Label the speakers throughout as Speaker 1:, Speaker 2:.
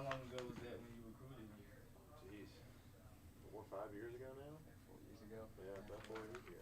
Speaker 1: how long ago was that when you recruited him?
Speaker 2: Jeez, 4 or 5 years ago now.
Speaker 1: 4 years ago.
Speaker 2: Yeah, about 4 years ago.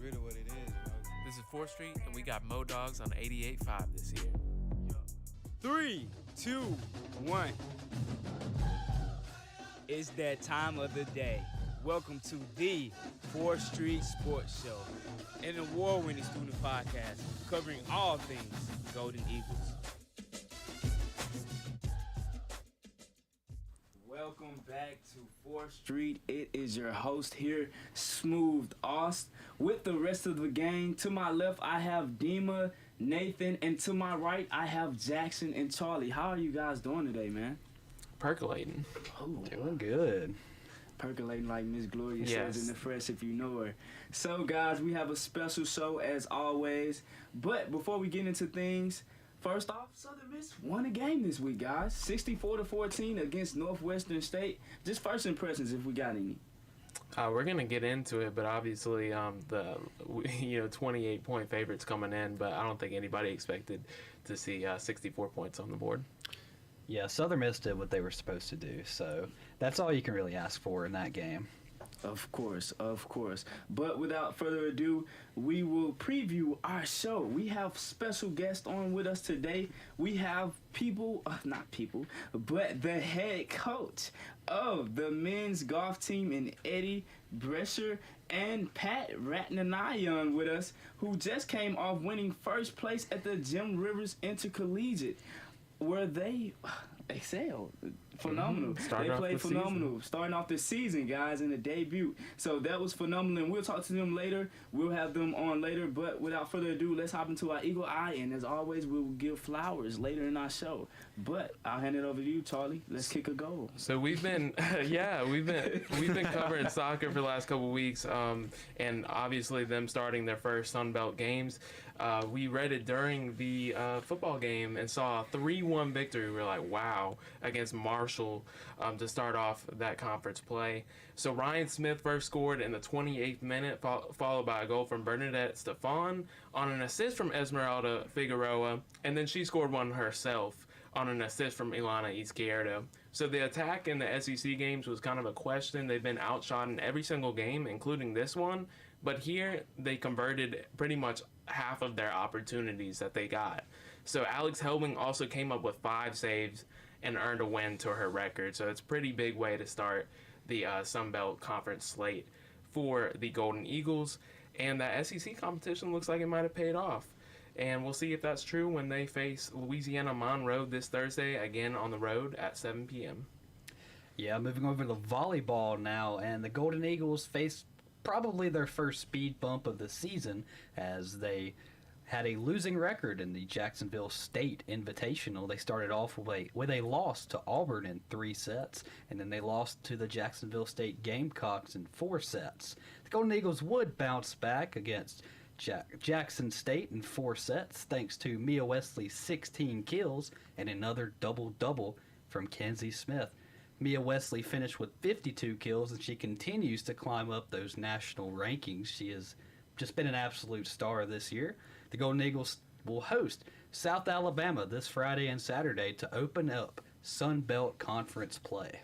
Speaker 3: really what it is, bro.
Speaker 4: This is 4th Street, and we got Mo Dogs on 88.5 this year.
Speaker 5: 3, 2, 1. It's that time of the day. Welcome to the 4th Street Sports Show, an award-winning student podcast covering all things Golden Eagles. Welcome back to 4th Street. It is your host here, Smooth Ost, with the rest of the gang. To my left, I have Dima, Nathan, and to my right, I have Jackson and Charlie. How are you guys doing today, man?
Speaker 4: Percolating.
Speaker 5: Oh,
Speaker 6: Doing good.
Speaker 5: percolating like Miss Gloria
Speaker 4: Yes.
Speaker 5: says in the Fresh if you know her. So, guys, we have a special show as always. But before we get into things, first off, Southern Miss won a game this week, guys. 64-14 against Northwestern State. Just first impressions, if we got any.
Speaker 4: We're gonna get into it, but obviously, the 28-point favorites coming in, but I don't think anybody expected to see 64 points on the board.
Speaker 6: Yeah, Southern Miss did what they were supposed to do, so that's all you can really ask for in that game.
Speaker 5: Of course. But without further ado, we will preview our show. We have special guests on with us today. We have but the head coach of the men's golf team in Eddie Brescher and Pat Rattanayanon with us, who just came off winning first place at the Jim Rivers Intercollegiate, where they excelled. Phenomenal.
Speaker 4: Started
Speaker 5: They
Speaker 4: off
Speaker 5: played
Speaker 4: the
Speaker 5: phenomenal.
Speaker 4: season.
Speaker 5: Starting off the season, guys, in the debut. So that was phenomenal, and we'll talk to them later. We'll have them on later. But without further ado, let's hop into our Eagle Eye. And as always, we will give flowers later in our show. But I'll hand it over to you, Charlie. Let's kick a goal.
Speaker 4: So we've been, we've been covering soccer for the last couple of weeks, and obviously them starting their first Sun Belt games. We read it during the football game and saw a 3-1 victory. We were like, wow, against Marshall to start off that conference play. So Ryan Smith first scored in the 28th minute, followed by a goal from Bernadette Stefan on an assist from Esmeralda Figueroa, and then she scored one herself on an assist from Ilana Izquierdo. So the attack in the SEC games was kind of a question. They've been outshot in every single game, including this one. But here, they converted pretty much half of their opportunities that they got. So Alex Helbing also came up with 5 saves and earned a win to her record. So it's a pretty big way to start the Sun Belt Conference slate for the Golden Eagles. And that SEC competition looks like it might have paid off. And we'll see if that's true when they face Louisiana Monroe this Thursday, again on the road at 7 p.m.
Speaker 6: Yeah, moving over to volleyball now, and the Golden Eagles face probably their first speed bump of the season as they had a losing record in the Jacksonville State Invitational. They started off with a loss to Auburn in 3 sets, and then they lost to the Jacksonville State Gamecocks in 4 sets. The Golden Eagles would bounce back against Jackson State in 4 sets thanks to Mia Wesley's 16 kills and another double-double from Kenzie Smith. Mia Wesley finished with 52 kills, and she continues to climb up those national rankings. She has just been an absolute star this year. The Golden Eagles will host South Alabama this Friday and Saturday to open up Sun Belt Conference play.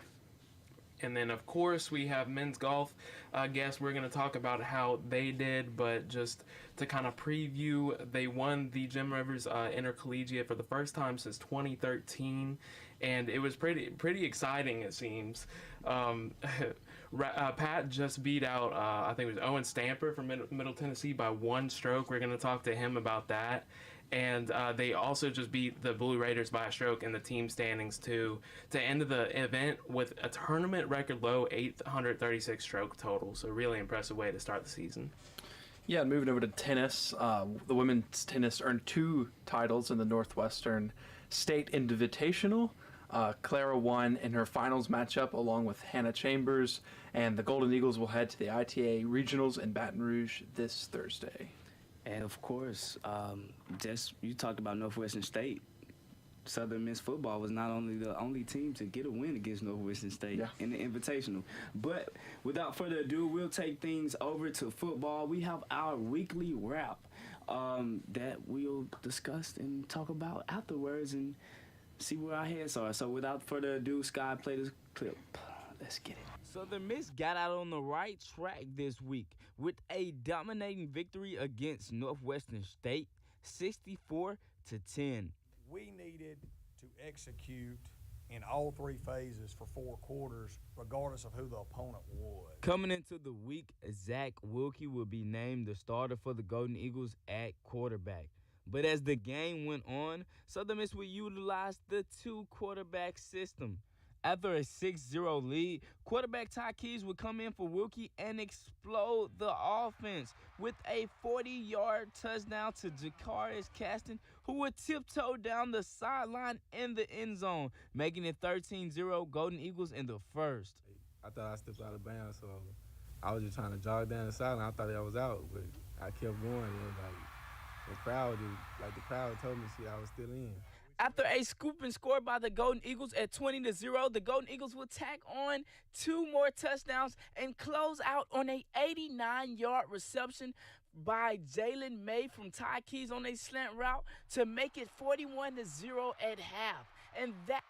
Speaker 4: And then, of course, we have men's golf. I guess we're going to talk about how they did, but just to kind of preview, they won the Jim Rivers Intercollegiate for the first time since 2013, and it was pretty exciting, it seems. Pat just beat out, I think it was Owen Stamper from Middle Tennessee by 1 stroke. We're going to talk to him about that. And they also just beat the Blue Raiders by a stroke in the team standings to end the event with a tournament record low 836 stroke total. So really impressive way to start the season.
Speaker 7: Yeah, moving over to tennis, the women's tennis earned 2 titles in the Northwestern State Invitational. Clara won in her finals matchup along with Hannah Chambers, and the Golden Eagles will head to the ITA Regionals in Baton Rouge this Thursday.
Speaker 5: And of course, you talked about Northwestern State. Southern Miss football was not only the only team to get a win against Northwestern State in the Invitational. But without further ado, we'll take things over to football. We have our weekly wrap that we'll discuss and talk about afterwards and see where our heads are. So without further ado, Sky, play this clip. Let's get it.
Speaker 3: Southern Miss got out on the right track this week with a dominating victory against Northwestern State, 64-10.
Speaker 8: We needed to execute in all three phases for 4 quarters, regardless of who the opponent was.
Speaker 3: Coming into the week, Zach Wilkie will be named the starter for the Golden Eagles at quarterback. But as the game went on, Southern Miss would utilize the 2-quarterback system. After a 6-0 lead, quarterback Ty Keys would come in for Wilkie and explode the offense with a 40-yard touchdown to Jakaris Caston, who would tiptoe down the sideline in the end zone, making it 13-0 Golden Eagles in the first.
Speaker 1: I thought I stepped out of bounds, so I was just trying to jog down the sideline. I thought I was out, but I kept going. And the crowd told me I was still in.
Speaker 3: After a scoop and score by the Golden Eagles at 20-0, the Golden Eagles would tack on 2 more touchdowns and close out on a 89-yard reception by Jalen May from Ty Keys on a slant route to make it 41-0 at half. And that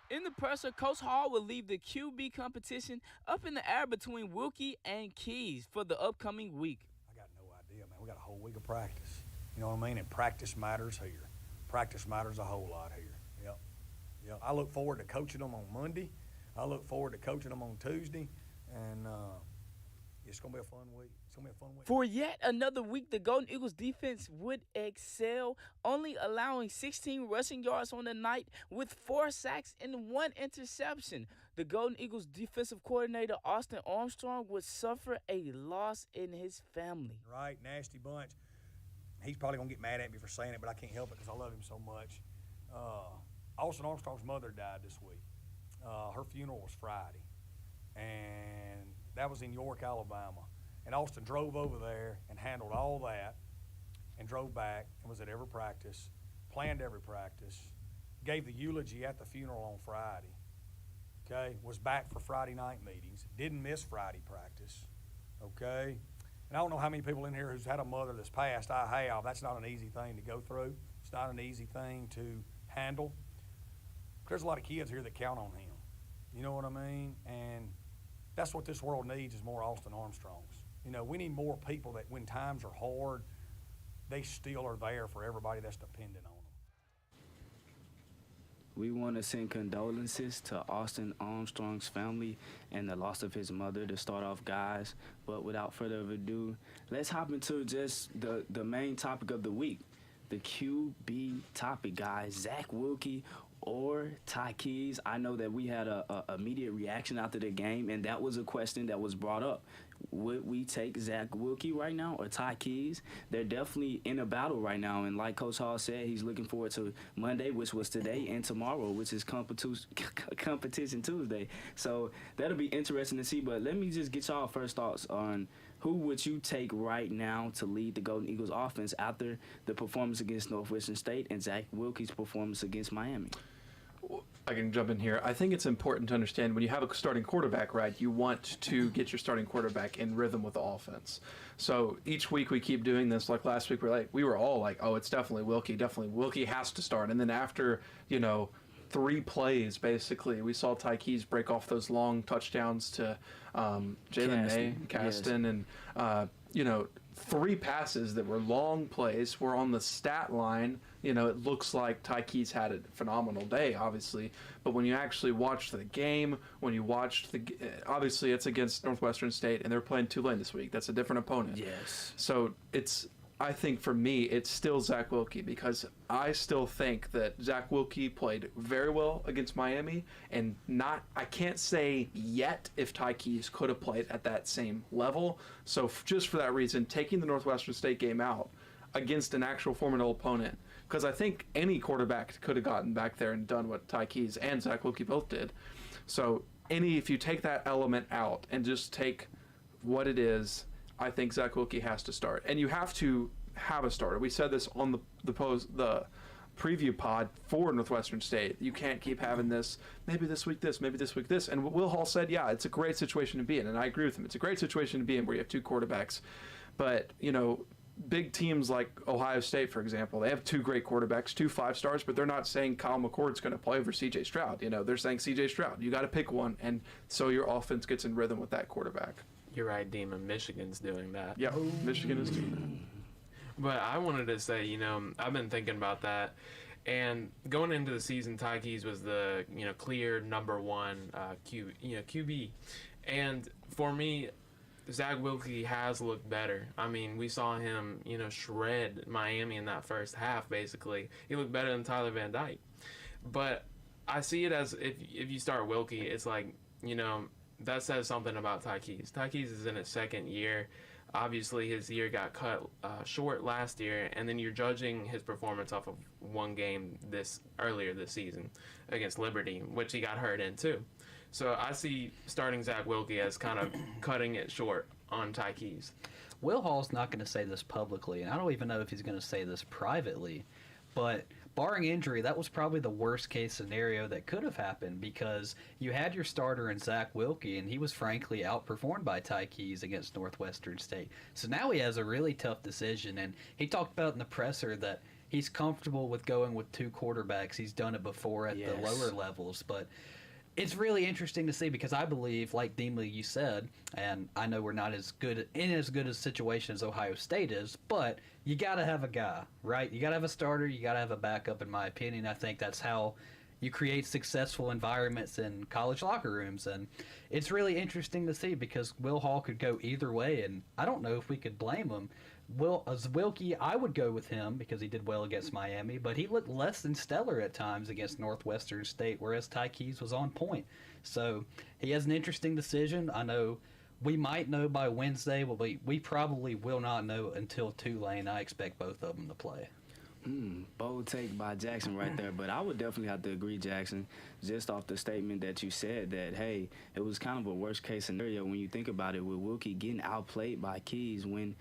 Speaker 3: in the presser, Coach Hall will leave the QB competition up in the air between Wilkie and Keys for the upcoming week.
Speaker 8: I got no idea, man. We got a whole week of practice. You know what I mean? And practice matters here. Practice matters a whole lot here. Yep. I look forward to coaching them on Monday. I look forward to coaching them on Tuesday. And it's going to be a fun week.
Speaker 3: For yet another week, the Golden Eagles defense would excel, only allowing 16 rushing yards on the night with 4 sacks and 1 interception. The Golden Eagles defensive coordinator, Austin Armstrong, would suffer a loss in his family.
Speaker 8: Right, nasty bunch. He's probably going to get mad at me for saying it, but I can't help it because I love him so much. Austin Armstrong's mother died this week. Her funeral was Friday, and that was in York, Alabama. And Austin drove over there and handled all that and drove back and was at every practice, planned every practice, gave the eulogy at the funeral on Friday, okay, was back for Friday night meetings, didn't miss Friday practice, okay. And I don't know how many people in here who's had a mother that's passed. I have. That's not an easy thing to go through. It's not an easy thing to handle. There's a lot of kids here that count on him. You know what I mean? And that's what this world needs is more Austin Armstrongs. You know, we need more people that when times are hard, they still are there for everybody that's dependent on them.
Speaker 5: We want to send condolences to Austin Armstrong's family and the loss of his mother to start off, guys. But without further ado, let's hop into just the main topic of the week, the QB topic, guys. Zach Wilkie or Ty Keys. I know that we had a immediate reaction after the game, and that was a question that was brought up. Would we take Zach Wilkie right now or Ty Keys? They're definitely in a battle right now, and like Coach Hall said, he's looking forward to Monday, which was today, and tomorrow, which is Competition Tuesday. So that'll be interesting to see, but let me just get y'all first thoughts on who would you take right now to lead the Golden Eagles offense after the performance against Northwestern State and Zach Wilkie's performance against Miami?
Speaker 7: I can jump in here. I think it's important to understand when you have a starting quarterback, right, you want to get your starting quarterback in rhythm with the offense. So each week we keep doing this. Like last week, we were all like, oh, it's definitely Wilkie. Definitely Wilkie has to start. And then after, 3 plays, basically, we saw Ty Keys break off those long touchdowns to Jalen May, Caston, yes. And, 3 passes that were long plays were on the stat line. It looks like Ty Keys had a phenomenal day, obviously. But when you actually watch the game, obviously it's against Northwestern State, and they're playing Tulane this week. That's a different opponent.
Speaker 5: Yes.
Speaker 7: So I think for me, it's still Zach Wilkie because I still think that Zach Wilkie played very well against Miami, and I can't say yet if Ty Keys could have played at that same level. So just for that reason, taking the Northwestern State game out against an actual formidable opponent, because I think any quarterback could have gotten back there and done what Ty Keys and Zach Wilkie both did. So if you take that element out and just take what it is, I think Zach Wilkie has to start, and you have to have a starter. We said this on the preview pod for Northwestern State. You can't keep having this. Maybe this week this, maybe this week this. And Will Hall said, yeah, it's a great situation to be in, and I agree with him. It's a great situation to be in where you have 2 quarterbacks, but big teams like Ohio State, for example, they have two great quarterbacks, 2 5-stars, but they're not saying Kyle McCord's going to play over C.J. Stroud. You know, they're saying C.J. Stroud. You got to pick one, and so your offense gets in rhythm with that quarterback.
Speaker 4: You're right, Demon. Michigan's doing that.
Speaker 7: Yeah, Michigan is doing that.
Speaker 4: But I wanted to say, you know, I've been thinking about that. And going into the season, Ty Keys was the, you know, clear number one QB. And for me, Zach Wilkie has looked better. I mean, we saw him, you know, shred Miami in that first half, basically. He looked better than Tyler Van Dyke. But I see it as if you start Wilkie, it's like, you know, that says something about Ty Keys. Ty Keys is in his second year. Obviously, his year got cut short last year, and then you're judging his performance off of one game earlier this season against Liberty, which he got hurt in too. So I see starting Zach Wilkie as kind of cutting it short on Ty Keys.
Speaker 6: Will Hall's not going to say this publicly, and I don't even know if he's going to say this privately, but barring injury, that was probably the worst case scenario that could have happened, because you had your starter in Zach Wilkie, and he was frankly outperformed by Ty Keys against Northwestern State. So now he has a really tough decision, and he talked about in the presser that he's comfortable with going with 2 quarterbacks. He's done it before at the lower levels, but it's really interesting to see, because I believe, like Deemley, you said, and I know we're not as good a situation as Ohio State is, but you got to have a guy, right? You got to have a starter. You got to have a backup, in my opinion. I think that's how you create successful environments in college locker rooms, and it's really interesting to see, because Will Hall could go either way, and I don't know if we could blame him. As Wilkie, I would go with him because he did well against Miami, but he looked less than stellar at times against Northwestern State, whereas Ty Keys was on point. So he has an interesting decision. I know we might know by Wednesday, but we probably will not know until Tulane. I expect both of them to play.
Speaker 5: Bold take by Jackson right there, but I would definitely have to agree, Jackson, just off the statement that you said that, hey, it was kind of a worst-case scenario when you think about it, with Wilkie getting outplayed by Keys when,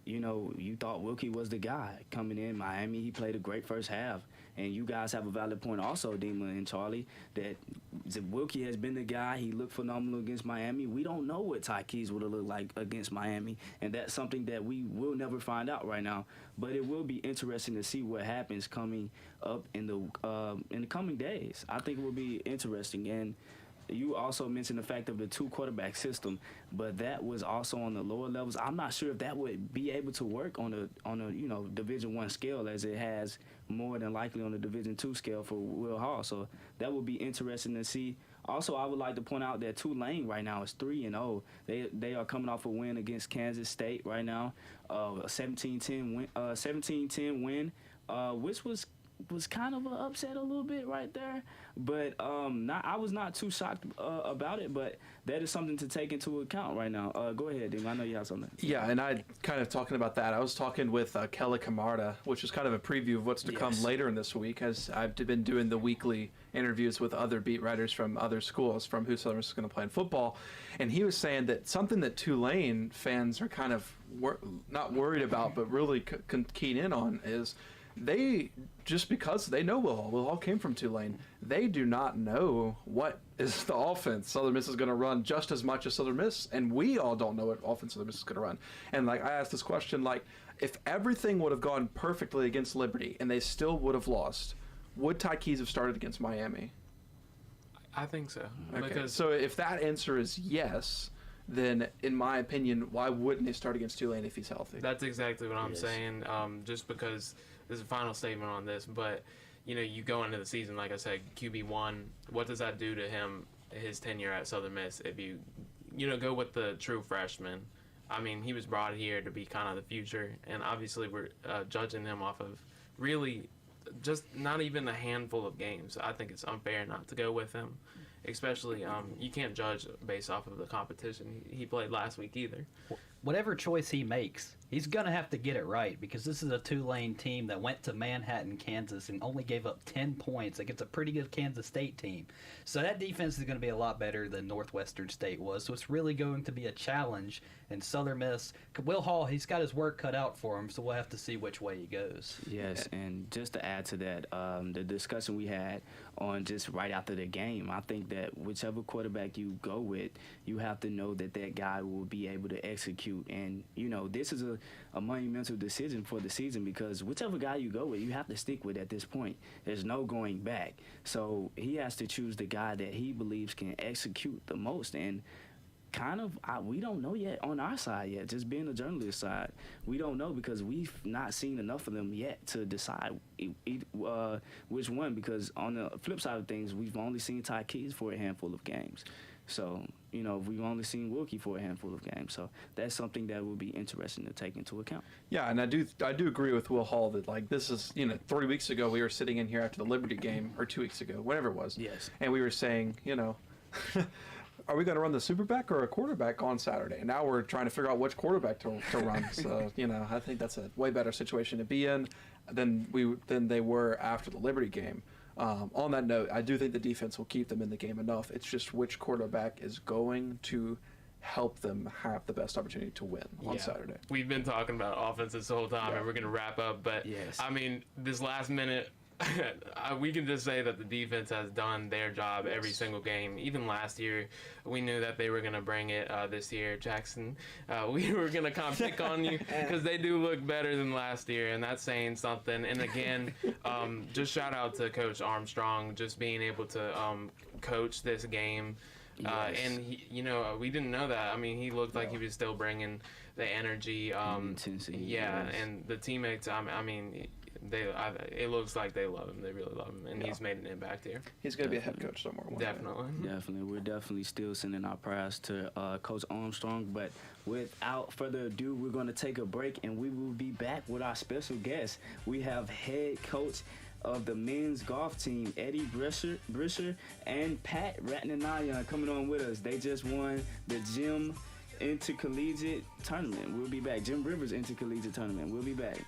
Speaker 5: you know, you thought Wilkie was the guy coming in Miami. He played a great first half. And you guys have a valid point also, Dima and Charlie, that Wilkie has been the guy. He looked phenomenal against Miami. We don't know what Ty Keys would have looked like against Miami, and that's something that we will never find out right now. But it will be interesting to see what happens coming up in the coming days. I think it will be interesting. And you also mentioned the fact of the 2 quarterback system, but that was also on the lower levels. I'm not sure if that would be able to work on a you know, Division I scale, as it has more than likely on the Division II scale for Will Hall. So that would be interesting to see. Also, I would like to point out that Tulane right now is 3-0. They are coming off a win against Kansas State right now, a 17-10 win, which was kind of an upset a little bit right there, but I was not too shocked about it, but that is something to take into account right now. Go ahead, Dim. I know you have something.
Speaker 7: Yeah, and I kind of talking about that. I was talking with Kelly Camarda, which is kind of a preview of what's to come later in this week, as I've been doing the weekly interviews with other beat writers from other schools from who Southern Miss is going to play in football, and he was saying that something that Tulane fans are kind of not worried about, but really keen in on is they, just because they know Will Hall came from Tulane, they do not know what is the offense Southern Miss is going to run just as much as Southern Miss, and we all don't know what offense Southern Miss is going to run. And like I asked this question, like if everything would have gone perfectly against Liberty and they still would have lost, would Ty Keys have started against Miami?
Speaker 4: I think so.
Speaker 7: Okay.
Speaker 4: Because
Speaker 7: So if that answer is yes, then in my opinion, why wouldn't he start against Tulane if he's healthy?
Speaker 4: that's exactly what I'm saying. Just because there's a final statement on this, but you know, you go into the season, like I said, QB1. What does that do to him, his tenure at Southern Miss, if you go with the true freshman? I mean, he was brought here to be kind of the future, and obviously we're judging him off of really just not even a handful of games. I think it's unfair not to go with him, especially you can't judge based off of the competition he played last week either.
Speaker 6: Whatever choice he makes, he's going to have to get it right, because this is a Tulane team that went to Manhattan, Kansas, and only gave up 10 points against a pretty good Kansas State team. So that defense is going to be a lot better than Northwestern State was. So it's really going to be a challenge. And Southern Miss, Will Hall, he's got his work cut out for him, so we'll have to see which way he goes.
Speaker 5: Yes, and just to add to that, the discussion we had on just right after the game, I think that whichever quarterback you go with, you have to know that that guy will be able to execute. And, you know, this is a a monumental decision for the season because whichever guy you go with, you have to stick with at this point. There's no going back. So he has to choose the guy that he believes can execute the most. And kind of, we don't know yet on our side yet, just being the journalist side. We don't know because we've not seen enough of them yet to decide which one, because on the flip side of things, we've only seen Ty Keys for a handful of games. So, you know, we've only seen Wilkie for a handful of games. So that's something that will be interesting to take into account.
Speaker 7: Yeah, and I do agree with Will Hall that, like, this is, 3 weeks ago we were sitting in here after the Liberty game, or 2 weeks ago, whatever it was.
Speaker 5: Yes.
Speaker 7: And we were saying, are we going to run the superback or a quarterback on Saturday? And now we're trying to figure out which quarterback to run. So, I think that's a way better situation to be in than they were after the Liberty game. On that note, I do think the defense will keep them in the game enough. It's just which quarterback is going to help them have the best opportunity to win on Saturday.
Speaker 4: We've been talking about offense this whole time, and we're going to wrap up. But,
Speaker 5: yes.
Speaker 4: I mean, this last minute, we can just say that the defense has done their job every single game. Even last year, we knew that they were going to bring it this year. Jackson, we were going to kind of pick on you because they do look better than last year, and that's saying something. And again, just shout out to Coach Armstrong just being able to coach this game.
Speaker 5: Yes.
Speaker 4: And he, we didn't know that. I mean, he looked like he was still bringing the energy,
Speaker 5: intensity.
Speaker 4: Yeah,
Speaker 5: Yes.
Speaker 4: and the teammates. I mean, it looks like they love him. They really love him, and he's made an impact here.
Speaker 7: He's going to be a head coach somewhere. one day.
Speaker 4: Definitely.
Speaker 5: We're definitely still sending our prayers to Coach Armstrong. But without further ado, we're going to take a break, and we will be back with our special guest. We have head coach of the men's golf team, Eddie Brescher, and Pat Rattanayanon coming on with us. They just won the Jim Intercollegiate Tournament. We'll be back. Jim Rivers Intercollegiate Tournament. We'll be back.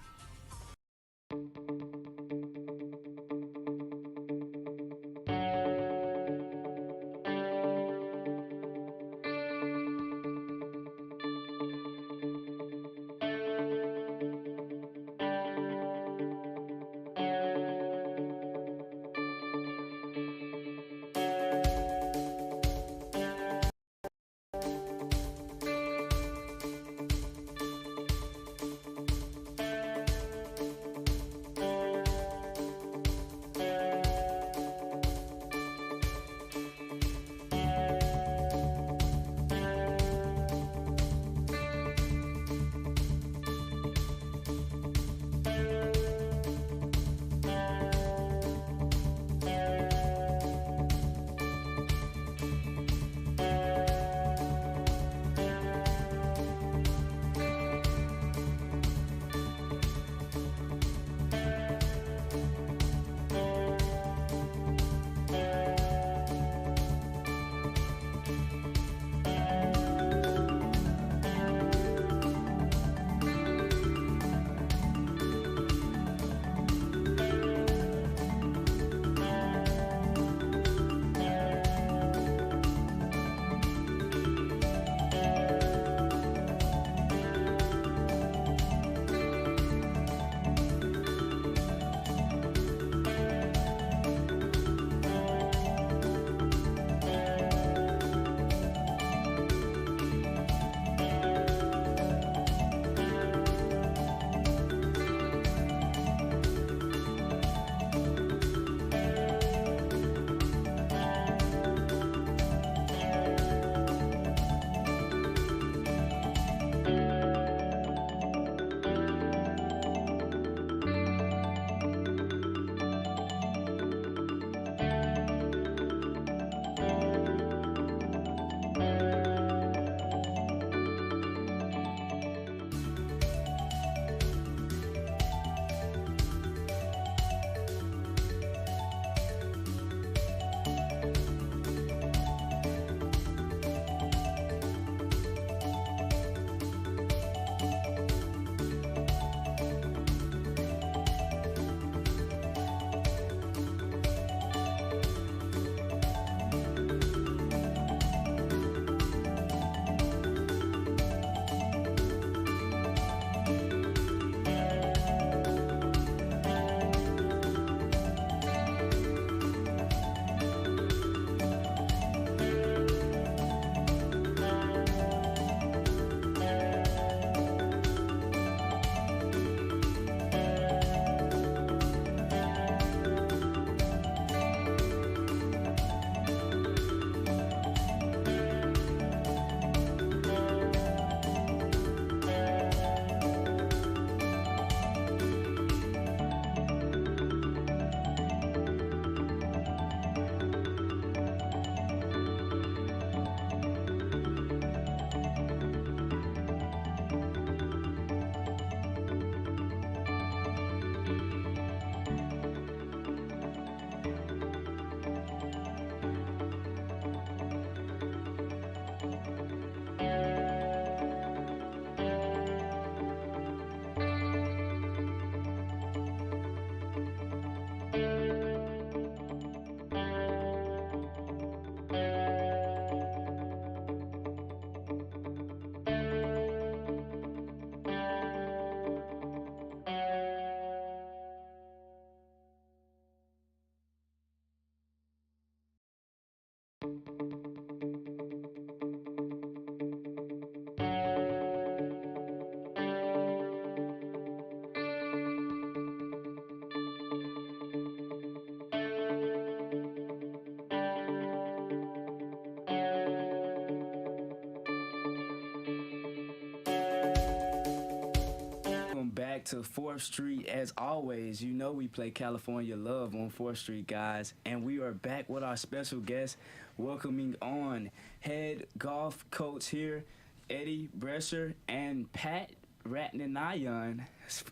Speaker 5: to 4th Street. As always, you know we play California Love on 4th Street, guys. And we are back with our special guest, welcoming on head golf coach here, Eddie Brescher, and Pat Rattanayanon.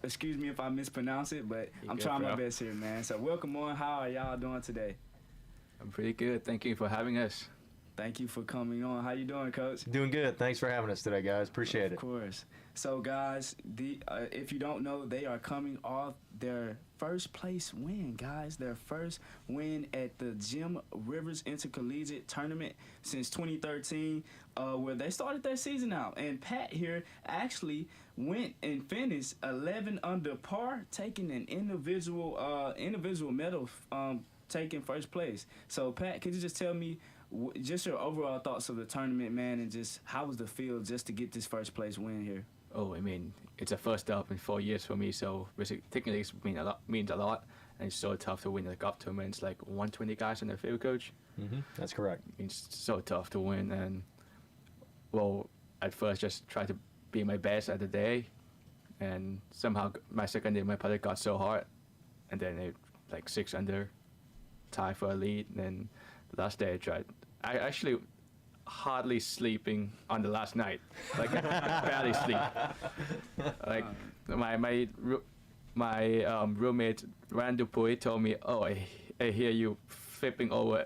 Speaker 5: Excuse me if I mispronounce it, but I'm trying my best here, man. So welcome on. How are y'all doing today?
Speaker 9: I'm pretty good. Thank you for having us.
Speaker 5: Thank you for coming on. How you doing, Coach?
Speaker 10: Doing good. Thanks for having us today, guys. Appreciate it.
Speaker 5: Of course. So, guys, if you don't know, they are coming off their first place win, guys. Their first win at the Jim Rivers Intercollegiate tournament since 2013, where they started their season out. And Pat here actually went and finished 11 under par, taking an individual medal, taking first place. So, Pat, could you just tell me just your overall thoughts of the tournament, man, and just how was the feel just to get this first place win here?
Speaker 9: Oh, I mean, it's a first up in 4 years for me, so basically, technically it means a lot, and it's so tough to win the golf tournaments, like 120 guys in the field, coach.
Speaker 10: That's correct.
Speaker 9: It's so tough to win, and, well, at first just try to be my best at the day, and somehow my second day, my putter got so hard, and then it, like 6 under, tie for a lead, and then last day I actually hardly sleeping on the last night, like barely sleep. Like my roommate Randy Pui told me, "Oh, I hear you flipping over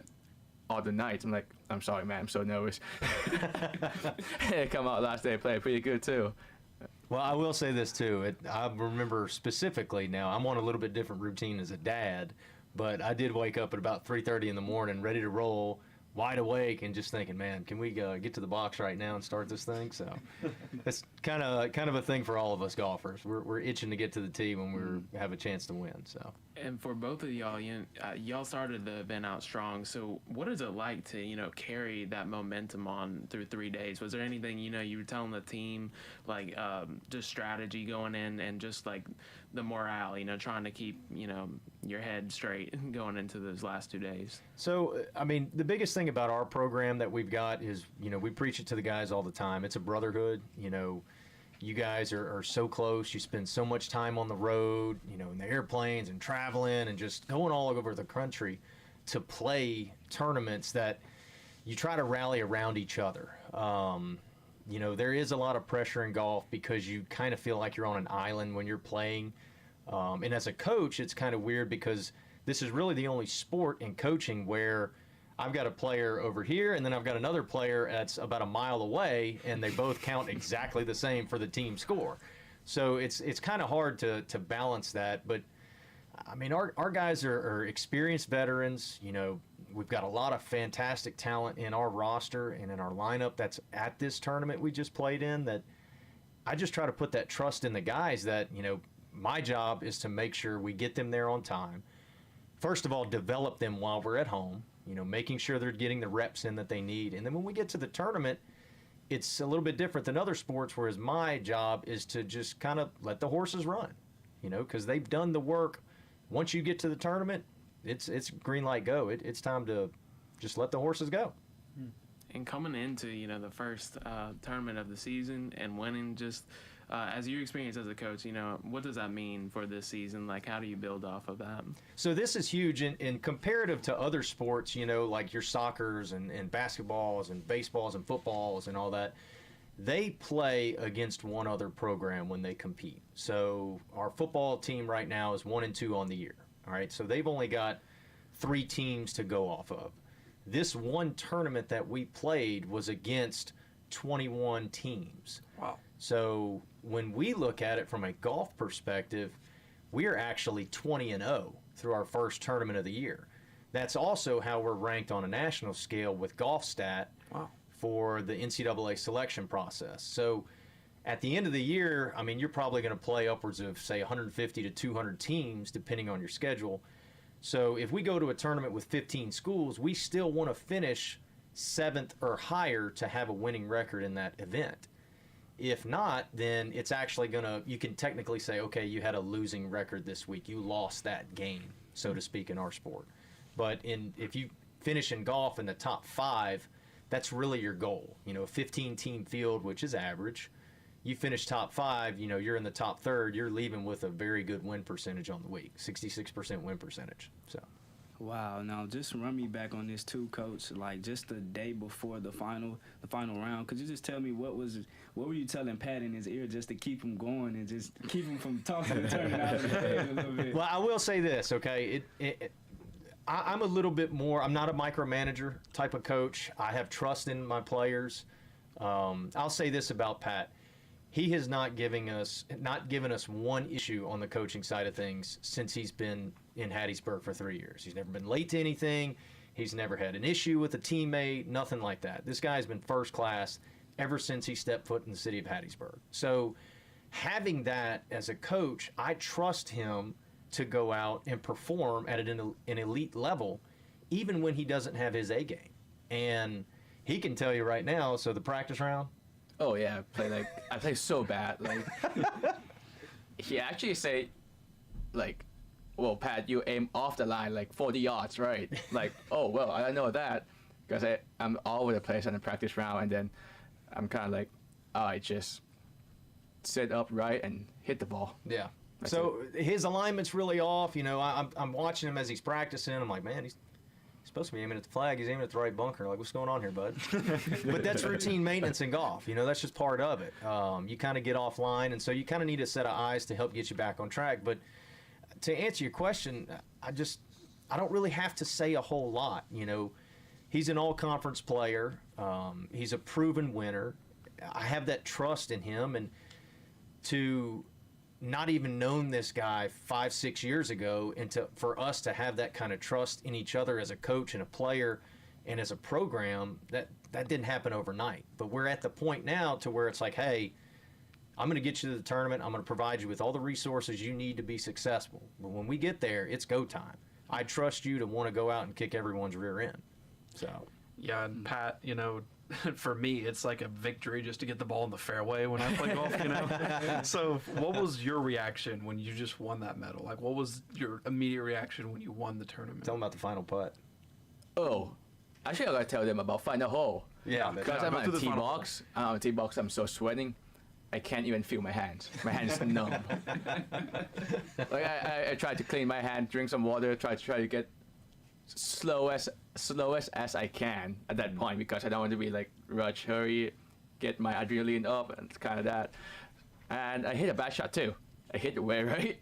Speaker 9: all the night." I'm like, "I'm sorry, man. I'm so nervous." Come out last day, play pretty good too.
Speaker 10: Well, I will say this too. I remember specifically now, I'm on a little bit different routine as a dad, but I did wake up at about 3:30 in the morning, ready to roll, wide awake, and just thinking, man, can we get to the box right now and start this thing? So it's kind of a thing for all of us golfers. We're itching to get to the tee when we have a chance to win. So.
Speaker 4: And for both of y'all, y'all started the event out strong. So what is it like to, carry that momentum on through 3 days? Was there anything, you were telling the team, like just strategy going in and just like the morale, trying to keep, your head straight going into those last 2 days?
Speaker 10: So, I mean, the biggest thing about our program that we've got is, we preach it to the guys all the time. It's a brotherhood. You guys are so close. You spend so much time on the road, in the airplanes and traveling and just going all over the country to play tournaments that you try to rally around each other. There is a lot of pressure in golf because you kind of feel like you're on an island when you're playing. And as a coach, it's kind of weird because this is really the only sport in coaching where I've got a player over here, and then I've got another player that's about a mile away, and they both count exactly the same for the team score. So it's kind of hard to balance that. But, I mean, our guys are experienced veterans. We've got a lot of fantastic talent in our roster and in our lineup that's at this tournament we just played in, that I just try to put that trust in the guys that, my job is to make sure we get them there on time. First of all, develop them while we're at home, making sure they're getting the reps in that they need. And then when we get to the tournament, it's a little bit different than other sports, whereas my job is to just kind of let the horses run, because they've done the work. Once you get to the tournament, it's green light go. It's time to just let the horses go.
Speaker 4: And coming into, the first tournament of the season and winning, just as your experience as a coach, what does that mean for this season? Like, how do you build off of that?
Speaker 10: So this is huge in comparative to other sports, like your soccers and basketballs and baseballs and footballs and all that. They play against one other program when they compete. So our football team right now is 1-2 on the year. All right, so they've only got 3 teams to go off of. This one tournament that we played was against 21 teams.
Speaker 7: Wow.
Speaker 10: So when we look at it from a golf perspective, we are actually 20-0 through our first tournament of the year. That's also how we're ranked on a national scale with GolfStat for the NCAA selection process. So at the end of the year, I mean, you're probably going to play upwards of, say, 150 to 200 teams, depending on your schedule. So if we go to a tournament with 15 schools, we still want to finish 7th or higher to have a winning record in that event. If not, then it's actually you can technically say, okay, you had a losing record this week. You lost that game, so to speak, in our sport. But if you finish in golf in the top 5, that's really your goal. A 15-team field, which is average. you finish top 5, you're in the top third, you're leaving with a very good win percentage on the week, 66% win percentage. So.
Speaker 5: Wow. Now, just run me back on this too, Coach. Like, just the day before the final round, could you just tell me what were you telling Pat in his ear just to keep him going and just keep him from talking and turning out of his head a little bit?
Speaker 10: Well, I will say this, okay? I'm a little bit more. I'm not a micromanager type of coach. I have trust in my players. I'll say this about Pat. He has not given us one issue on the coaching side of things since he's been in Hattiesburg for 3 years. He's never been late to anything. He's never had an issue with a teammate, nothing like that. This guy's been first class ever since he stepped foot in the city of Hattiesburg. So having that as a coach, I trust him to go out and perform at an elite level, even when he doesn't have his A game. And he can tell you right now, so the practice round,
Speaker 9: Oh yeah, I play so bad. Like he actually say, like, well, Pat, you aim off the line like 40 yards, right? Like, oh well, I don't know that because I'm all over the place on the practice round, and then I'm kind of like, I just sit up right and hit the ball.
Speaker 10: Yeah.
Speaker 9: That's
Speaker 10: So his alignment's really off. I'm watching him as he's practicing. I'm like, man, he's supposed to be aiming at the flag. He's aiming at the right bunker. Like, what's going on here, bud? But that's routine maintenance in golf. That's just part of it. You kind of get offline, and so you kind of need a set of eyes to help get you back on track. But to answer your question, I don't really have to say a whole lot. He's an all-conference player. He's a proven winner. I have that trust in him, and to not even known this guy 5-6 years ago, and for us to have that kind of trust in each other as a coach and a player and as a program, that didn't happen overnight. But we're at the point now to where it's like, hey, I'm going to get you to the tournament. I'm going to provide you with all the resources you need to be successful. But when we get there, it's go time. I trust you to want to go out and kick everyone's rear end. So.
Speaker 7: Yeah, and Pat, for me, it's like a victory just to get the ball in the fairway when I play golf, So what was your reaction when you just won that medal? Like, what was your immediate reaction when you won the tournament?
Speaker 10: Tell them about the final putt.
Speaker 9: Oh, actually, I gotta tell them about final hole.
Speaker 10: Yeah,
Speaker 9: because I'm on a tee box. I'm on a tee box. I'm so sweating. I can't even feel my hands. My hands are numb. Like I tried to clean my hand, drink some water, try to get slowest as I can at that point, because I don't want to be like rush, hurry, get my adrenaline up and kind of that. And I hit a bad shot too. I hit it way right,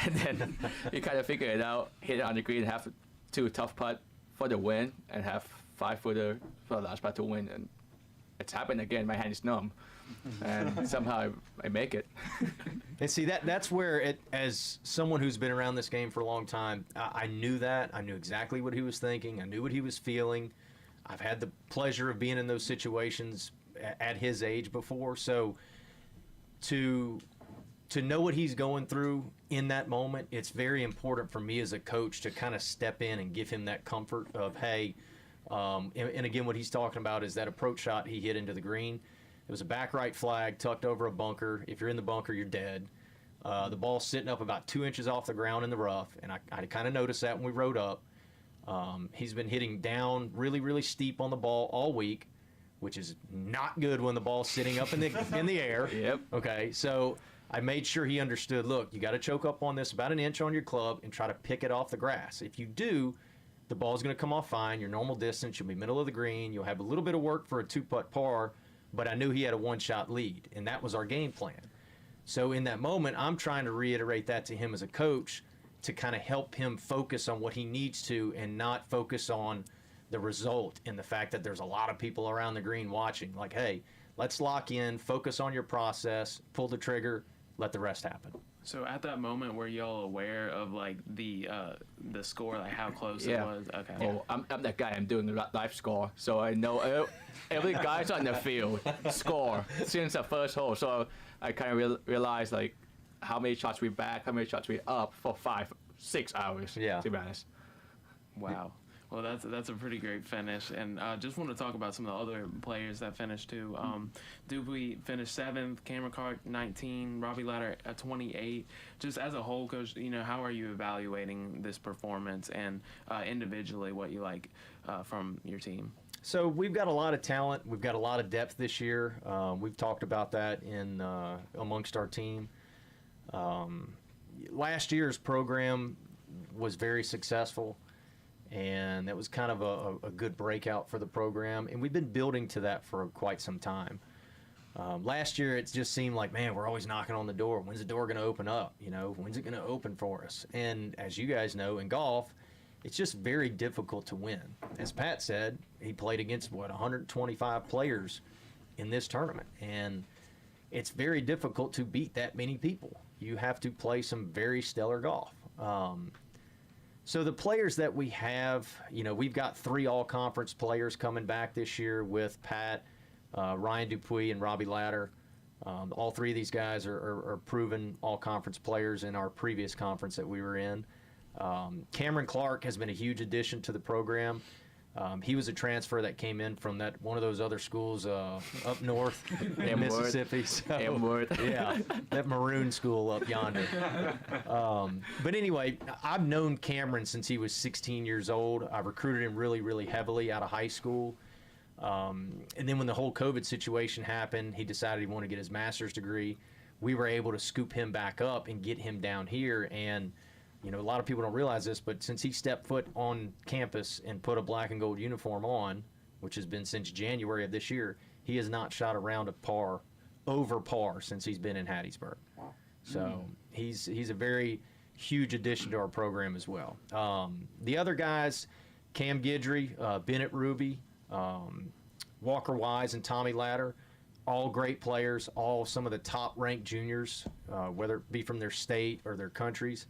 Speaker 9: and then you kind of figure it out. Hit it on the green, have 2 tough putt for the win, and have 5-footer for the last putt to win. And it's happened again. My hand is numb, and somehow I make it.
Speaker 10: And see, that's where as someone who's been around this game for a long time, I knew that. I knew exactly what he was thinking. I knew what he was feeling. I've had the pleasure of being in those situations at his age before. So to know what he's going through in that moment, it's very important for me as a coach to kind of step in and give him that comfort of, hey, and again, what he's talking about is that approach shot he hit into the green. It was a back right flag tucked over a bunker. If you're in the bunker, you're dead. The ball's sitting up about 2 inches off the ground in the rough, and I kind of noticed that when we rode up. He's been hitting down really, really steep on the ball all week, which is not good when the ball's sitting up in the air.
Speaker 9: Yep.
Speaker 10: Okay, so I made sure he understood, look, you got to choke up on this about an inch on your club and try to pick it off the grass. If you do, the ball's going to come off fine, your normal distance, you'll be middle of the green, you'll have a little bit of work for a 2-putt par, but I knew he had a 1-shot lead, and that was our game plan. So in that moment, I'm trying to reiterate that to him as a coach to kind of help him focus on what he needs to and not focus on the result and the fact that there's a lot of people around the green watching. Like, hey, let's lock in, focus on your process, pull the trigger, let the rest happen.
Speaker 4: So at that moment, were y'all aware of like the score, like how close it was? Okay.
Speaker 9: Oh, I'm that guy. I'm doing the live score, so I know every guy's on the field score since the first hole. So I kind of realized like how many shots we back, how many shots we up for 5-6 hours.
Speaker 10: Yeah.
Speaker 9: To be honest.
Speaker 4: Wow. Well, that's a pretty great finish, and just want to talk about some of the other players that finished too. Dupuy finished 7th, Cameron Clark 19, Robbie Latter at 28. Just as a whole, Coach, how are you evaluating this performance and individually what you like from your team?
Speaker 10: So we've got a lot of talent. We've got a lot of depth this year. We've talked about that in amongst our team. Last year's program was very successful, and that was kind of a good breakout for the program. And we've been building to that for quite some time. Last year, it just seemed like, man, we're always knocking on the door. When's the door going to open up? You know, when's it going to open for us? And as you guys know, in golf, it's just very difficult to win. As Pat said, he played against, 125 players in this tournament. And it's very difficult to beat that many people. You have to play some very stellar golf. So the players that we have, we've got 3 all-conference players coming back this year with Pat, Ryan Dupuis, and Robbie Latter. All 3 of these guys are proven all-conference players in our previous conference that we were in. Cameron Clark has been a huge addition to the program. He was a transfer that came in from one of those other schools up north in Mississippi. So, yeah, that maroon school up yonder. But anyway, I've known Cameron since he was 16 years old. I recruited him really, really heavily out of high school. And then when the whole COVID situation happened, he decided he wanted to get his master's degree. We were able to scoop him back up and get him down here. And a lot of people don't realize this, but since he stepped foot on campus and put a black and gold uniform on, which has been since January of this year, he has not shot a round of over par since he's been in Hattiesburg. Wow. So he's a very huge addition to our program as well. The other guys, Cam Guidry, Bennett Ruby, Walker Wise, and Tommy Latter, all great players, all some of the top-ranked juniors, whether it be from their state or their countries.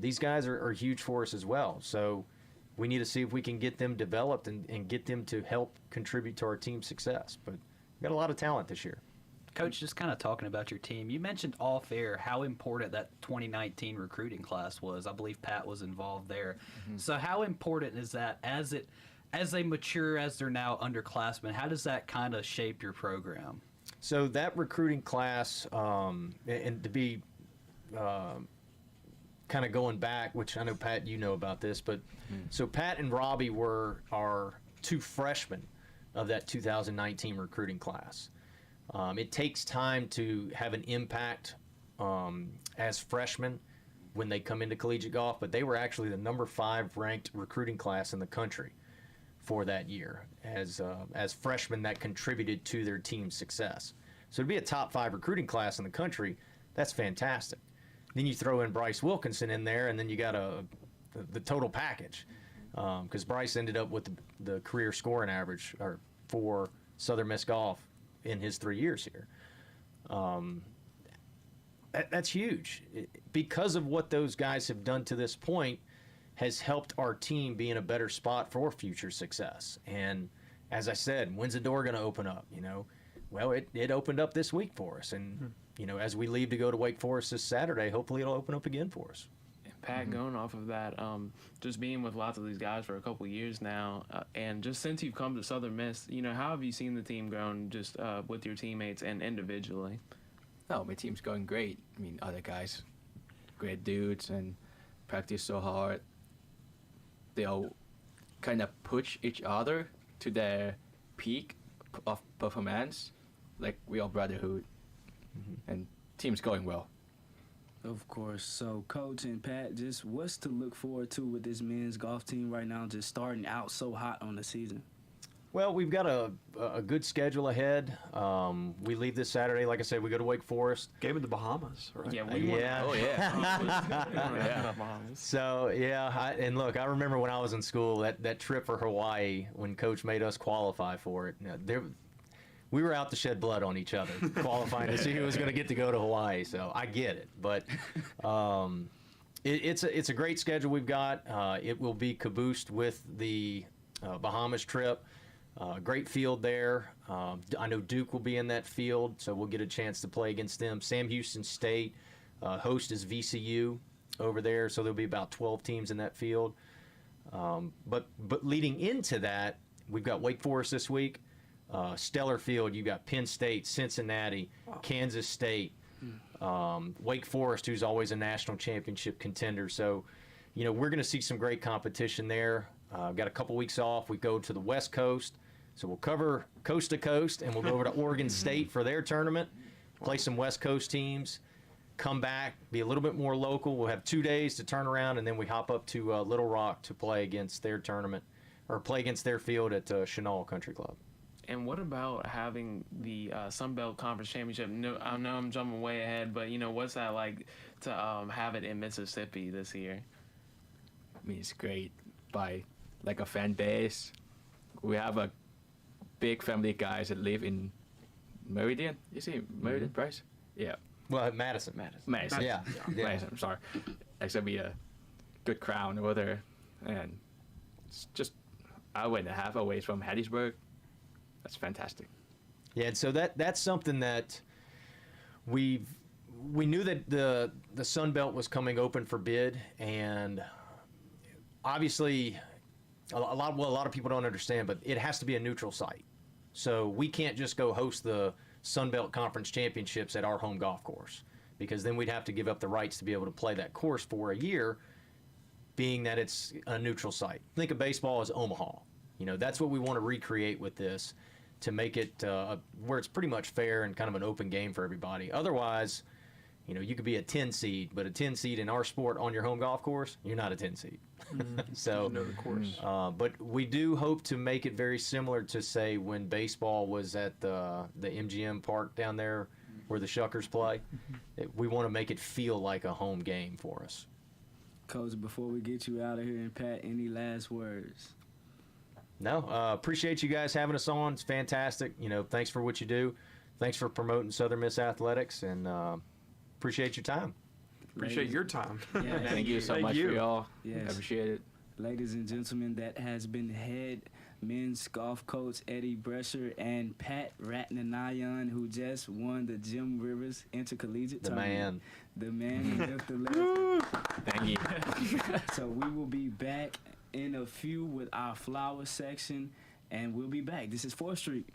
Speaker 10: These guys are huge for us as well. So we need to see if we can get them developed and get them to help contribute to our team's success. But we've got a lot of talent this year.
Speaker 6: Coach, just kind of talking about your team, you mentioned off air how important that 2019 recruiting class was. I believe Pat was involved there. Mm-hmm. So how important is that as they mature, as they're now underclassmen? How does that kind of shape your program?
Speaker 10: So that recruiting class, and to be kind of going back, which I know, Pat, you know about this, but so Pat and Robbie were our 2 freshmen of that 2019 recruiting class. It takes time to have an impact as freshmen when they come into collegiate golf, but they were actually the number 5 ranked recruiting class in the country for that year as freshmen that contributed to their team's success. So to be a top 5 recruiting class in the country, that's fantastic. Then you throw in Bryce Wilkinson in there, and then you got the total package. Because Bryce ended up with the career scoring average for Southern Miss Golf in his 3 years here. That's huge. Because of what those guys have done to this point has helped our team be in a better spot for future success. And as I said, when's the door going to open up? Well, it opened up this week for us. And as we leave to go to Wake Forest this Saturday, hopefully it'll open up again for us.
Speaker 4: Pat, going off of that, just being with lots of these guys for a couple of years now, and just since you've come to Southern Miss, how have you seen the team grown just with your teammates and individually?
Speaker 9: Oh, my team's going great. I mean, other guys, great dudes, and practice so hard. They all kind of push each other to their peak of performance. Like, we all brotherhood. And team's going well.
Speaker 5: Of course. So, Coach and Pat, just what's to look forward to with this men's golf team right now, just starting out so hot on the season?
Speaker 10: Well, we've got a good schedule ahead. We leave this Saturday. Like I said, we go to Wake Forest.
Speaker 2: Game in the Bahamas, right?
Speaker 4: Yeah, we won.
Speaker 10: Oh,
Speaker 4: yeah.
Speaker 10: So, and look, I remember when I was in school, that trip for Hawaii, when Coach made us qualify for it. We were out to shed blood on each other, qualifying to see who was going to get to go to Hawaii. So I get it, but it's a great schedule we've got. It will be caboosed with the Bahamas trip. Great field there. I know Duke will be in that field, so we'll get a chance to play against them. Sam Houston State host is VCU over there, so there'll be about 12 teams in that field. But leading into that, we've got Wake Forest this week. Stellar field, you got Penn State, Cincinnati, Kansas State, Wake Forest, who's always a national championship contender. So, we're going to see some great competition there. Got a couple weeks off. We go to the West Coast. So we'll cover coast to coast, and we'll go over to Oregon State for their tournament, play some West Coast teams, come back, be a little bit more local. We'll have 2 days to turn around, and then we hop up to Little Rock to play against their tournament, or play against their field at Chenal Country Club.
Speaker 4: And what about having the Sun Belt Conference Championship? No, I know I'm jumping way ahead, but what's that like to have it in Mississippi this year?
Speaker 9: I mean, it's great. By like a fan base, we have a big family of guys that live in Meridian. You see Meridian, Bryce? Yeah.
Speaker 10: Well, Madison.
Speaker 9: Yeah. Madison, I'm sorry. It's going to be a good crowd over there. And it's just hour and a half away from Hattiesburg. That's fantastic.
Speaker 10: Yeah, and so that's something that we knew that the Sun Belt was coming open for bid, and obviously a lot of people don't understand, but it has to be a neutral site. So we can't just go host the Sun Belt Conference Championships at our home golf course, because then we'd have to give up the rights to be able to play that course for a year, being that it's a neutral site. Think of baseball as Omaha. That's what we want to recreate with this, to make it where it's pretty much fair and kind of an open game for everybody. Otherwise, you could be a 10 seed, but a 10 seed in our sport on your home golf course, you're not a 10 seed. So,
Speaker 7: know the course.
Speaker 10: But we do hope to make it very similar to, say, when baseball was at the MGM Park down there where the Shuckers play. We want to make it feel like a home game for us.
Speaker 5: Coach, before we get you out of here, and Pat, any last words?
Speaker 10: No, appreciate you guys having us on. It's fantastic. Thanks for what you do. Thanks for promoting Southern Miss Athletics, and appreciate your time.
Speaker 7: Appreciate your time.
Speaker 5: Yeah,
Speaker 9: Thank you so
Speaker 7: Thank
Speaker 9: much
Speaker 7: you.
Speaker 9: for y'all.
Speaker 5: Yes.
Speaker 9: Appreciate it.
Speaker 5: Ladies and gentlemen, that has been head men's golf coach Eddie Brescher and Pat Rattanayanon, who just won the Jim Rivers Intercollegiate tournament. The man who left the left.
Speaker 9: Thank you.
Speaker 5: So we will be back in a few with our flower section, and we'll be back. This is 4th Street.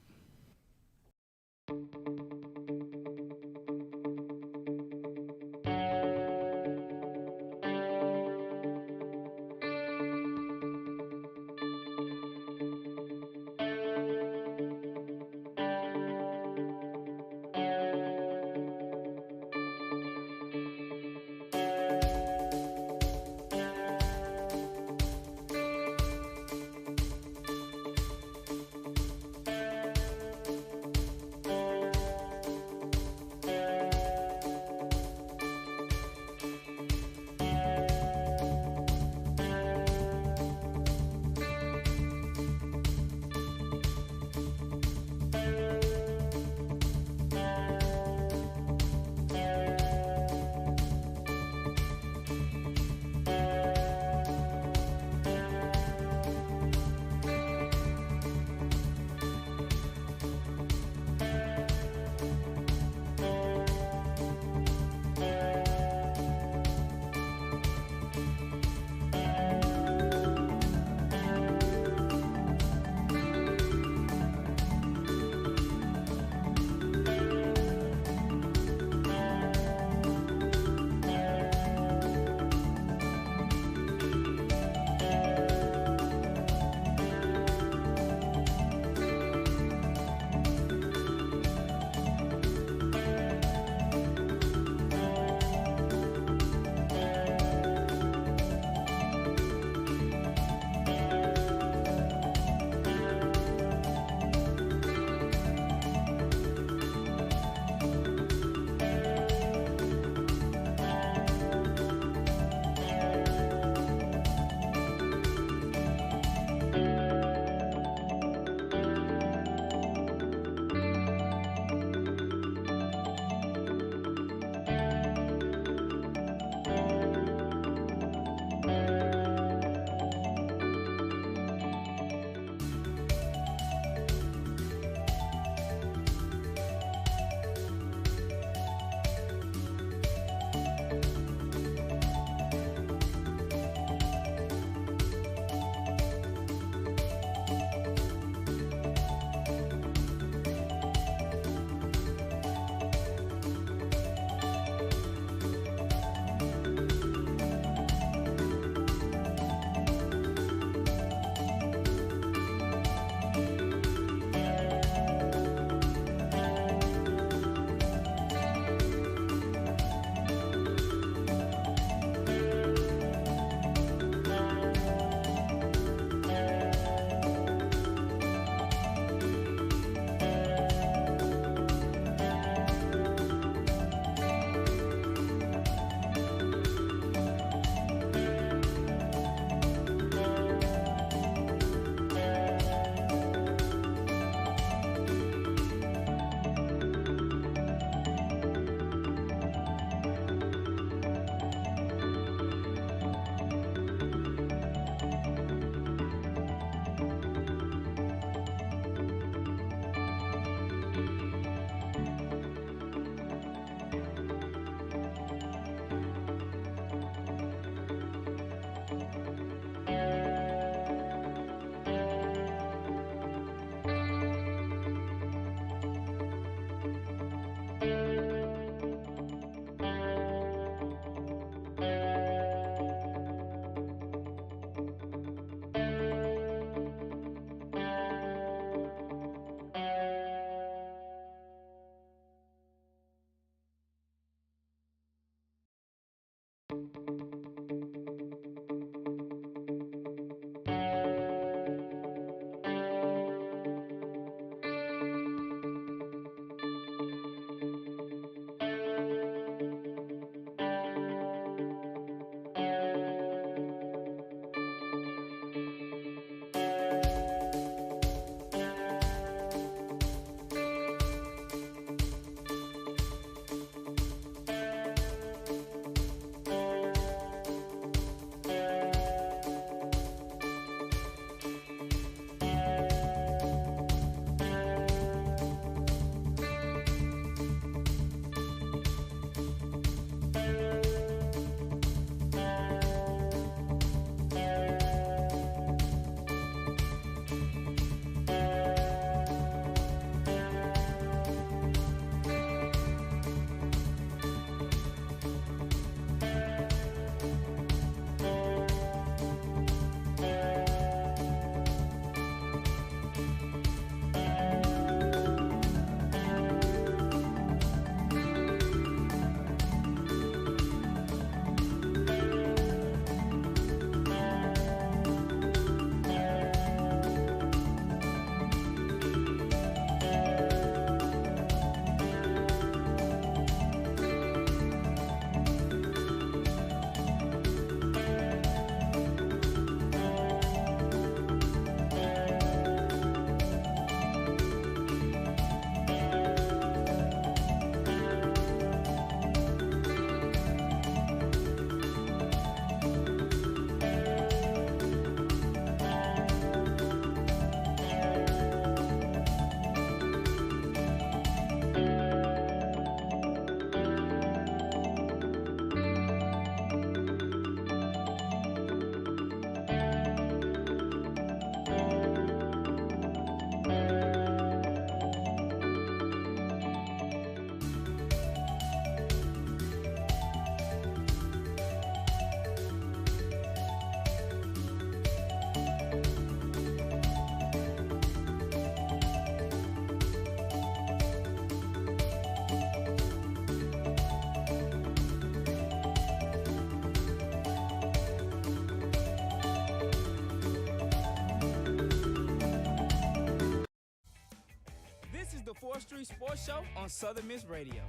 Speaker 3: 4th Street Sports Show on Southern Miss Radio.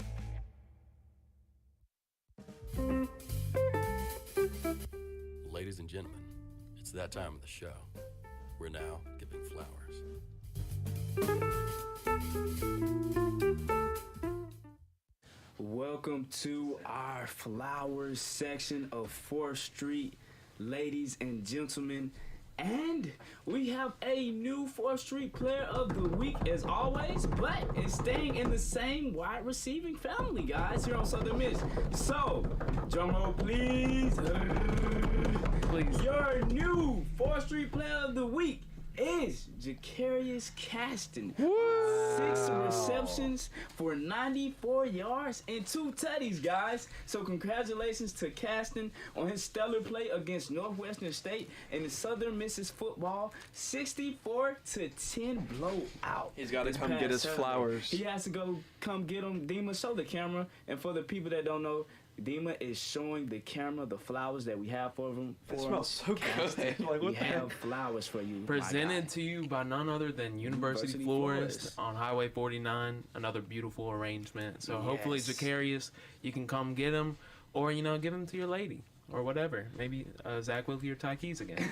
Speaker 11: Ladies and gentlemen, it's that time of the show. We're now giving flowers.
Speaker 5: Welcome to our flowers section of 4th Street, ladies and gentlemen. And we have a new 4th Street Player of the Week as always, but it's staying in the same wide receiving family, guys, here on Southern Miss. So, drum roll, please.
Speaker 4: Please.
Speaker 5: Your new 4th Street Player of the Week is Jacarius Caston. 6 receptions for 94 yards and 2 tutties, guys. So congratulations to Caston on his stellar play against Northwestern State in the Southern Misses football 64-10 blowout.
Speaker 7: He's got to
Speaker 5: this
Speaker 7: come
Speaker 5: past
Speaker 7: get his
Speaker 5: Saturday.
Speaker 7: flowers.
Speaker 5: He has to go come get them. Dima, show the camera. And for the people that don't know, Dima is showing the camera the flowers that we have for him.
Speaker 7: It smells so good. Like,
Speaker 5: We
Speaker 7: what the heck?
Speaker 5: have flowers for you. my
Speaker 4: Presented
Speaker 5: guy.
Speaker 4: to you by none other than University Florist on Highway 49. Another beautiful arrangement. So hopefully,
Speaker 5: Yes.
Speaker 4: Jacarius, you can come get him, or give him to your lady, or whatever. Maybe Zach Wilkie or Ty Keys again.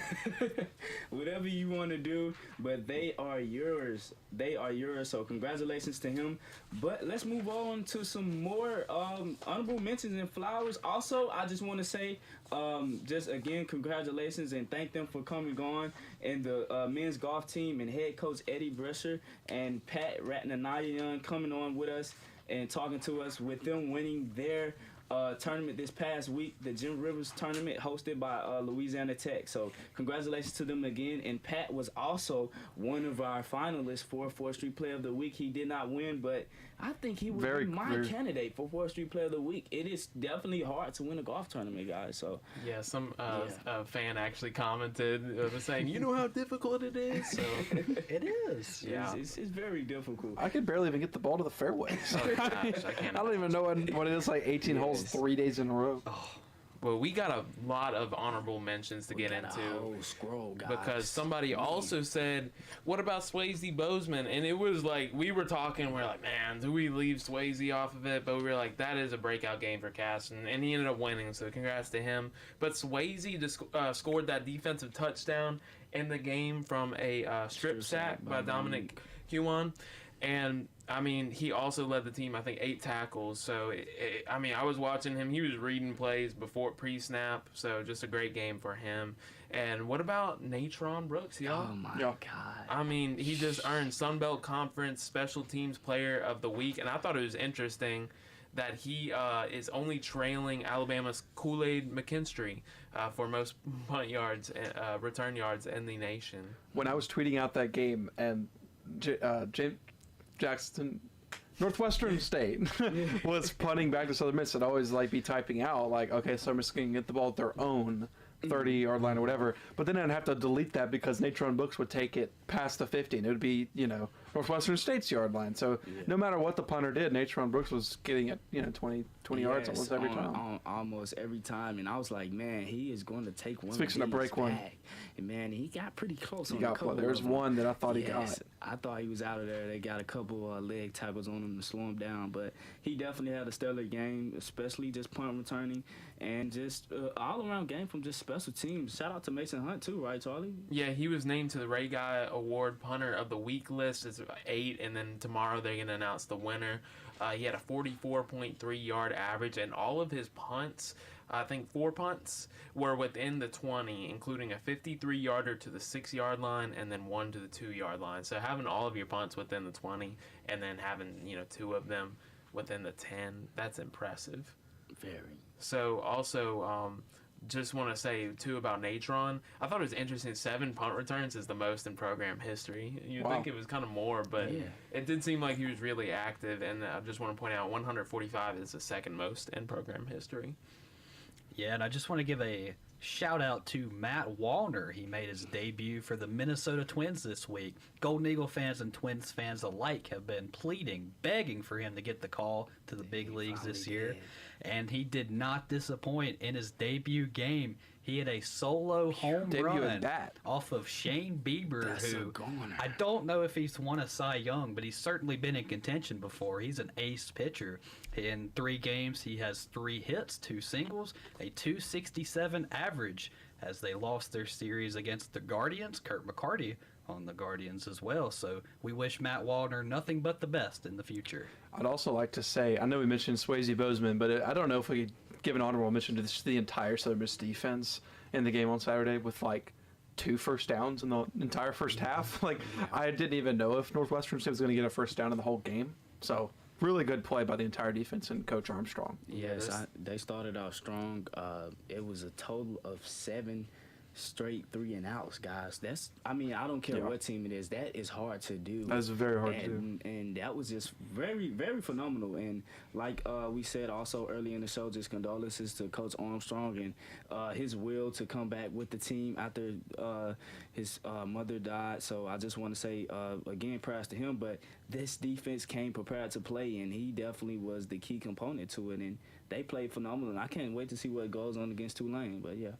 Speaker 5: Whatever you want to do, but they are yours. They are yours. So congratulations to him. But let's move on to some more honorable mentions and flowers. Also, I just want to say, just again, congratulations and thank them for coming on. And the men's golf team and head coach Eddie Brescher and Pat Rattanayanon coming on with us and talking to us with them winning their tournament this past week, the Jim Rivers tournament hosted by Louisiana Tech. So congratulations to them again. And Pat was also one of our finalists for 4th Street Player of the Week. He did not win, but I think he would be my candidate for 4th Street Player of the Week. It is definitely hard to win a golf tournament, guys. So
Speaker 4: Yeah, some fan actually commented, was saying, you know how difficult it is? So
Speaker 6: It is.
Speaker 4: Yeah.
Speaker 5: it's very difficult.
Speaker 7: I could barely even get the ball to the fairway.
Speaker 4: Oh, gosh, I can't
Speaker 7: I don't even know what it is, like 18 holes 3 days in a row.
Speaker 4: Well, we got a lot of honorable mentions to get into.
Speaker 5: Oh, scroll, guys.
Speaker 4: Because somebody also said, what about Swayze Bozeman? And it was like, we were talking, we're like, man, do we leave Swayze off of it? But we were like, that is a breakout game for Caston. And he ended up winning, so congrats to him. But Swayze just scored that defensive touchdown in the game from a strip sack by Dominic Huon. And I mean, he also led the team, I think, 8 tackles. So, I mean, I was watching him. He was reading plays before pre-snap. So, just a great game for him. And what about Natron Brooks, y'all?
Speaker 5: Oh, my God.
Speaker 4: I mean, he just earned Sun Belt Conference Special Teams Player of the Week. And I thought it was interesting that he is only trailing Alabama's Kool-Aid McKinstry for most punt yards, return yards in the nation.
Speaker 7: When I was tweeting out that game and Northwestern State was punting back to Southern Miss, I'd always be typing out okay, Southern Miss can get the ball at their own 30-yard line or whatever. But then I'd have to delete that because Natron Brooks would take it past the 50, and it would be Northwestern State's yard line. So no matter what the punter did, Natron Brooks was getting it 20 yards almost every time.
Speaker 5: Almost every time, and I was like, man, he is going to take one.
Speaker 7: He's fixing to break one.
Speaker 5: And man, he got pretty close.
Speaker 7: He got close. There's one that I thought he got.
Speaker 5: I thought he was out of there. They got a couple leg tackles on him to slow him down, but he definitely had a stellar game, especially just punt returning and just all around game from just special teams. Shout out to Mason Hunt too, right, Charlie?
Speaker 4: Yeah, he was named to the Ray Guy Award Punter of the Week list. It's 8, and then tomorrow they're going to announce the winner. He had a 44.3 yard average, and all of his punts, I think 4 punts, were within the 20, including a 53-yarder to the 6-yard line and then 1 to the 2-yard line. So having all of your punts within the 20 and then having 2 of them within the 10, that's impressive.
Speaker 5: Very.
Speaker 4: So also, just want to say too about Natron. I thought it was interesting. 7 punt returns is the most in program history. You'd think it was kind of more, but it did seem like he was really active. And I just want to point out 145 is the second most in program history.
Speaker 6: Yeah, and I just want to give a shout out to Matt Wallner. He made his debut for the Minnesota Twins this week. Golden Eagle fans and Twins fans alike have been pleading, begging for him to get the call to the big leagues this year. and he did not disappoint in his debut game. He had a solo home
Speaker 7: Debut
Speaker 6: run
Speaker 7: at that.
Speaker 6: off of Shane Bieber,
Speaker 5: That's a
Speaker 6: who
Speaker 5: goner.
Speaker 6: I don't know if he's won a Cy Young, but he's certainly been in contention before. He's an ace pitcher. In 3 games, he has 3 hits, 2 singles, a .267 average as they lost their series against the Guardians. Kurt McCarty on the Guardians as well. So we wish Matt Wallner nothing but the best in the future.
Speaker 7: I'd also like to say, I know we mentioned Swayze Bozeman, but I don't know if we could give an honorable mention to the entire Southern Miss defense in the game on Saturday with like 2 first downs in the entire first half. Like, I didn't even know if Northwestern State was going to get a first down in the whole game. So really good play by the entire defense and Coach Armstrong.
Speaker 5: Yes, they started off strong. It was a total of 7 straight 3-and-outs, guys. I don't care what team it is. That is hard to do.
Speaker 7: That's very hard to do.
Speaker 5: And that was just very, very phenomenal. And like we said also early in the show, just condolences to Coach Armstrong and his will to come back with the team after his mother died. So I just want to say, again, prayers to him. But this defense came prepared to play, and he definitely was the key component to it. And they played phenomenal. And I can't wait to see what goes on against Tulane. But, yeah.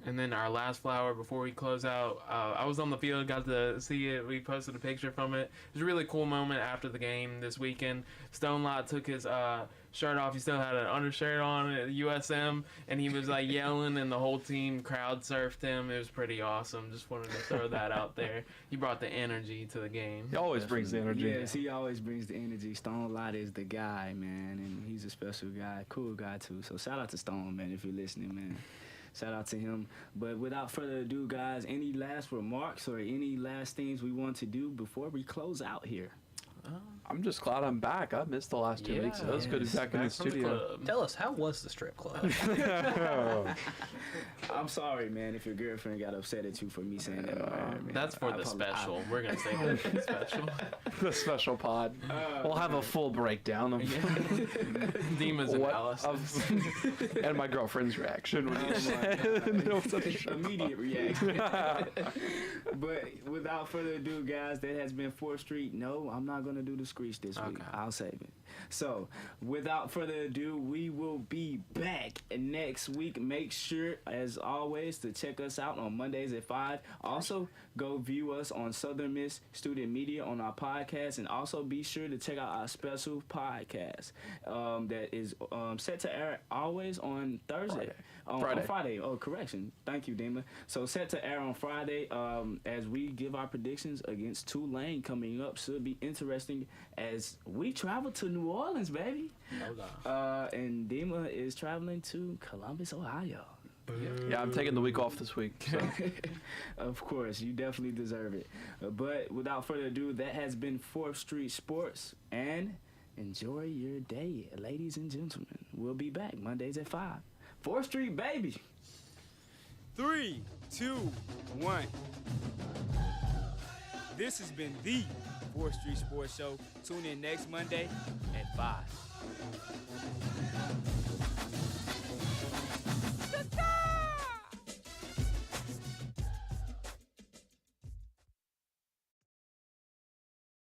Speaker 4: And then our last flower before we close out, I was on the field, got to see it. We posted a picture from it. It was a really cool moment after the game this weekend. Stone Lot took his shirt off. He still had an undershirt on at USM, and he was like yelling, and the whole team crowd surfed him. It was pretty awesome. Just wanted to throw that out there. He brought the energy to the game.
Speaker 7: He always brings the energy.
Speaker 5: Yes, he always brings the energy. Stone Lot is the guy, man, and he's a special guy, cool guy too. So shout out to Stone, man, if you're listening, man. Shout out to him. But without further ado, guys, any last remarks or any last things we want to do before we close out here?
Speaker 7: I'm just glad I'm back. I missed the last 2 weeks. So it was good to be back in the studio.
Speaker 6: Tell us, how was the strip club?
Speaker 5: I'm sorry, man, if your girlfriend got upset at you for me saying that. Man.
Speaker 4: That's for the special. We're going to say that special.
Speaker 7: The special pod. We'll have a full breakdown of
Speaker 4: Dima's analysis.
Speaker 7: And my girlfriend's reaction when you said
Speaker 5: immediate reaction. But without further ado, guys, that has been 4th Street. No, I'm not going to do the screech this week. I'll save it. So, without further ado, we will be back next week. Make sure, as always, to check us out on Mondays at 5. Also, go view us on Southern Miss Student Media on our podcast, and also be sure to check out our special podcast that is set to air always on Thursday. On Friday. Oh, correction. Thank you, Dima. So set to air on Friday as we give our predictions against Tulane coming up. Should be interesting as we travel to New Orleans, baby. And Dima is traveling to Columbus, Ohio.
Speaker 7: Yeah, I'm taking the week off this week. So.
Speaker 5: Of course, you definitely deserve it. But without further ado, that has been 4th Street Sports. And enjoy your day, ladies and gentlemen. We'll be back Mondays at 5. 4th Street, baby.
Speaker 12: 3, 2, 1. This has been the 4th Street Sports Show. Tune in next Monday at 5.
Speaker 13: Sister!